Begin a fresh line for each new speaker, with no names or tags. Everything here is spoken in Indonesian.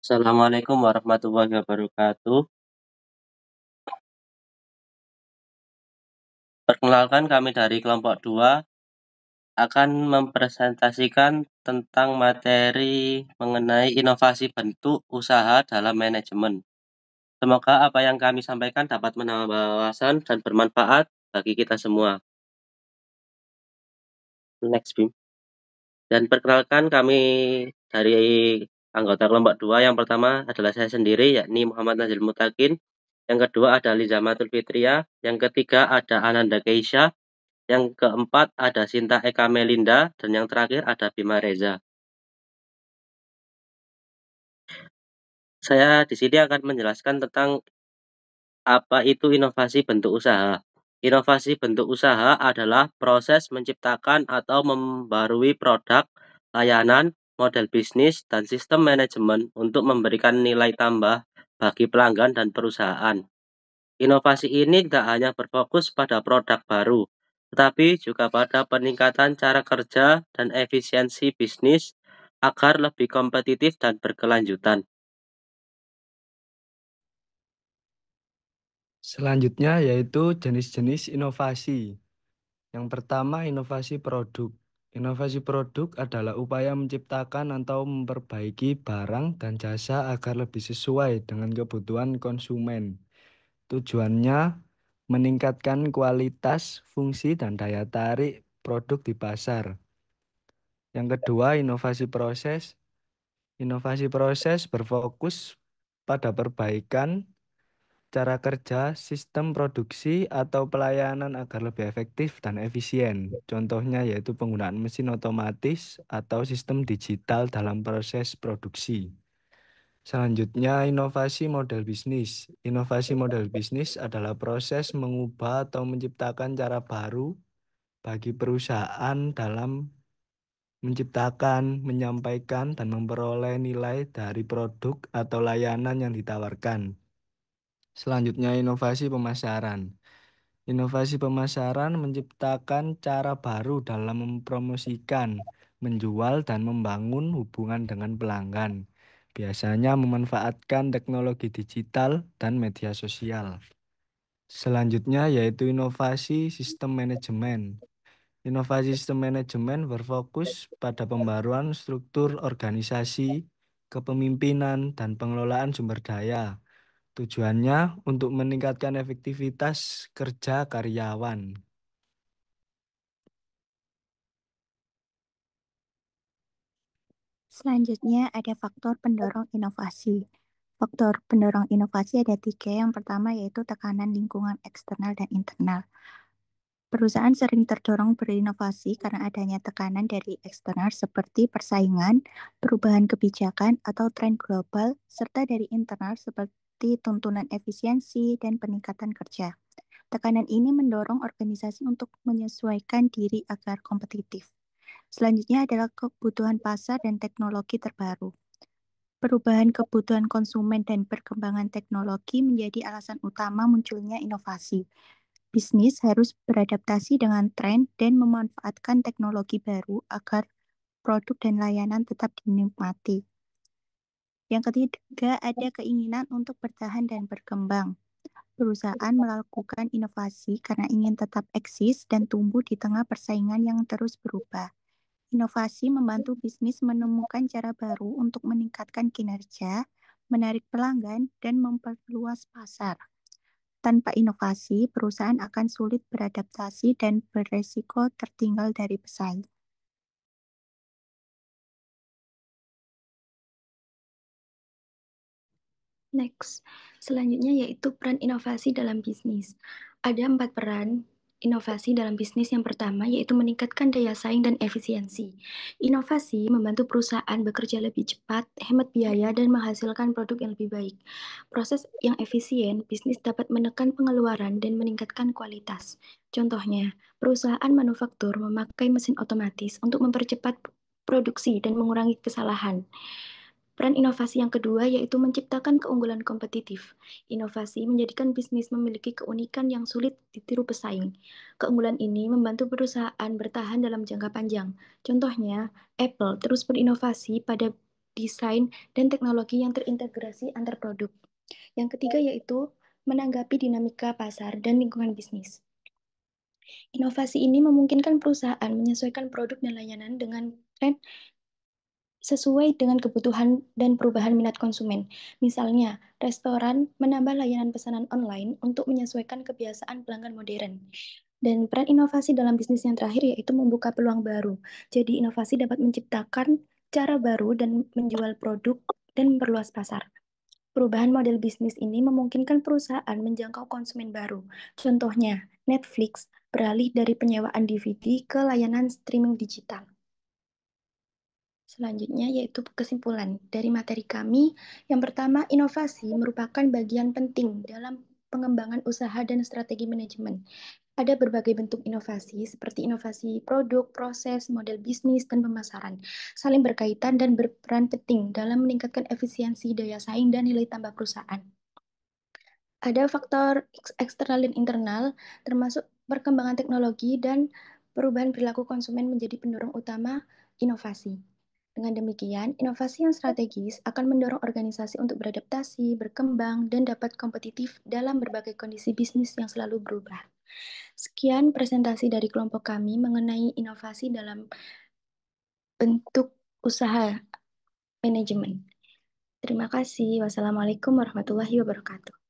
Assalamualaikum warahmatullahi wabarakatuh. Perkenalkan kami dari kelompok 2 akan mempresentasikan tentang materi mengenai inovasi bentuk usaha dalam manajemen. Semoga apa yang kami sampaikan dapat menambah wawasan dan bermanfaat bagi kita semua. Next, Bim. Dan perkenalkan kami dari anggota kelompok 2. Yang pertama adalah saya sendiri, yakni Muhammad Nazil Mutakin. Yang kedua ada Liza Matul Fitria. Yang ketiga ada Ananda Keisha. Yang keempat ada Sinta Eka Melinda, dan yang terakhir ada Bima Reza. Saya di sini akan menjelaskan tentang apa itu inovasi bentuk usaha. Inovasi bentuk usaha adalah proses menciptakan atau membarui produk, layanan, model bisnis, dan sistem manajemen untuk memberikan nilai tambah bagi pelanggan dan perusahaan. Inovasi ini tidak hanya berfokus pada produk baru, tetapi juga pada peningkatan cara kerja dan efisiensi bisnis agar lebih kompetitif dan berkelanjutan.
Selanjutnya yaitu jenis-jenis inovasi. Yang pertama, inovasi produk. Inovasi produk adalah upaya menciptakan atau memperbaiki barang dan jasa agar lebih sesuai dengan kebutuhan konsumen. Tujuannya meningkatkan kualitas, fungsi, dan daya tarik produk di pasar. Yang kedua, inovasi proses. Inovasi proses berfokus pada perbaikan cara kerja, sistem produksi, atau pelayanan agar lebih efektif dan efisien. Contohnya yaitu penggunaan mesin otomatis atau sistem digital dalam proses produksi. Selanjutnya, inovasi model bisnis. Inovasi model bisnis adalah proses mengubah atau menciptakan cara baru bagi perusahaan dalam menciptakan, menyampaikan, dan memperoleh nilai dari produk atau layanan yang ditawarkan. Selanjutnya, inovasi pemasaran. Inovasi pemasaran menciptakan cara baru dalam mempromosikan, menjual, dan membangun hubungan dengan pelanggan. Biasanya memanfaatkan teknologi digital dan media sosial. Selanjutnya yaitu inovasi sistem manajemen. Inovasi sistem manajemen berfokus pada pembaruan struktur organisasi, kepemimpinan, dan pengelolaan sumber daya. Tujuannya untuk meningkatkan efektivitas kerja karyawan.
Selanjutnya ada faktor pendorong inovasi. Faktor pendorong inovasi ada 3. Yang pertama yaitu tekanan lingkungan eksternal dan internal. Perusahaan sering terdorong berinovasi karena adanya tekanan dari eksternal seperti persaingan, perubahan kebijakan, atau tren global, serta dari internal seperti tuntunan efisiensi dan peningkatan kerja. Tekanan ini mendorong organisasi untuk menyesuaikan diri agar kompetitif. Selanjutnya adalah kebutuhan pasar dan teknologi terbaru. Perubahan kebutuhan konsumen dan perkembangan teknologi menjadi alasan utama munculnya inovasi. Bisnis harus beradaptasi dengan tren dan memanfaatkan teknologi baru agar produk dan layanan tetap dinikmati. Yang ketiga, ada keinginan untuk bertahan dan berkembang. Perusahaan melakukan inovasi karena ingin tetap eksis dan tumbuh di tengah persaingan yang terus berubah. Inovasi membantu bisnis menemukan cara baru untuk meningkatkan kinerja, menarik pelanggan, dan memperluas pasar. Tanpa inovasi, perusahaan akan sulit beradaptasi dan beresiko tertinggal dari pesaing.
Next, selanjutnya yaitu peran inovasi dalam bisnis. Ada 4 peran inovasi dalam bisnis. Yang pertama yaitu meningkatkan daya saing dan efisiensi. Inovasi membantu perusahaan bekerja lebih cepat, hemat biaya, dan menghasilkan produk yang lebih baik. Proses yang efisien, bisnis dapat menekan pengeluaran dan meningkatkan kualitas. Contohnya, perusahaan manufaktur memakai mesin otomatis untuk mempercepat produksi dan mengurangi kesalahan. Peran inovasi yang kedua yaitu menciptakan keunggulan kompetitif. Inovasi menjadikan bisnis memiliki keunikan yang sulit ditiru pesaing. Keunggulan ini membantu perusahaan bertahan dalam jangka panjang. Contohnya, Apple terus berinovasi pada desain, dan teknologi yang terintegrasi antar produk. Yang ketiga yaitu menanggapi dinamika pasar dan lingkungan bisnis. Inovasi ini memungkinkan perusahaan menyesuaikan produk dan layanan dengan tren sesuai dengan kebutuhan dan perubahan minat konsumen. Misalnya, restoran menambah layanan pesanan online untuk menyesuaikan kebiasaan pelanggan modern. Dan peran inovasi dalam bisnis yang terakhir yaitu membuka peluang baru. Jadi inovasi dapat menciptakan cara baru dan menjual produk dan memperluas pasar. Perubahan model bisnis ini memungkinkan perusahaan menjangkau konsumen baru. Contohnya, Netflix beralih dari penyewaan DVD ke layanan streaming digital. Selanjutnya yaitu kesimpulan dari materi kami. Yang pertama, inovasi merupakan bagian penting dalam pengembangan usaha dan strategi manajemen. Ada berbagai bentuk inovasi seperti inovasi produk, proses, model bisnis, dan pemasaran. Saling berkaitan dan berperan penting dalam meningkatkan efisiensi, daya saing, dan nilai tambah perusahaan. Ada faktor eksternal dan internal, termasuk perkembangan teknologi dan perubahan perilaku konsumen menjadi pendorong utama inovasi. Dengan demikian, inovasi yang strategis akan mendorong organisasi untuk beradaptasi, berkembang, dan dapat kompetitif dalam berbagai kondisi bisnis yang selalu berubah. Sekian presentasi dari kelompok kami mengenai inovasi dalam bentuk usaha manajemen. Terima kasih. Wassalamualaikum warahmatullahi wabarakatuh.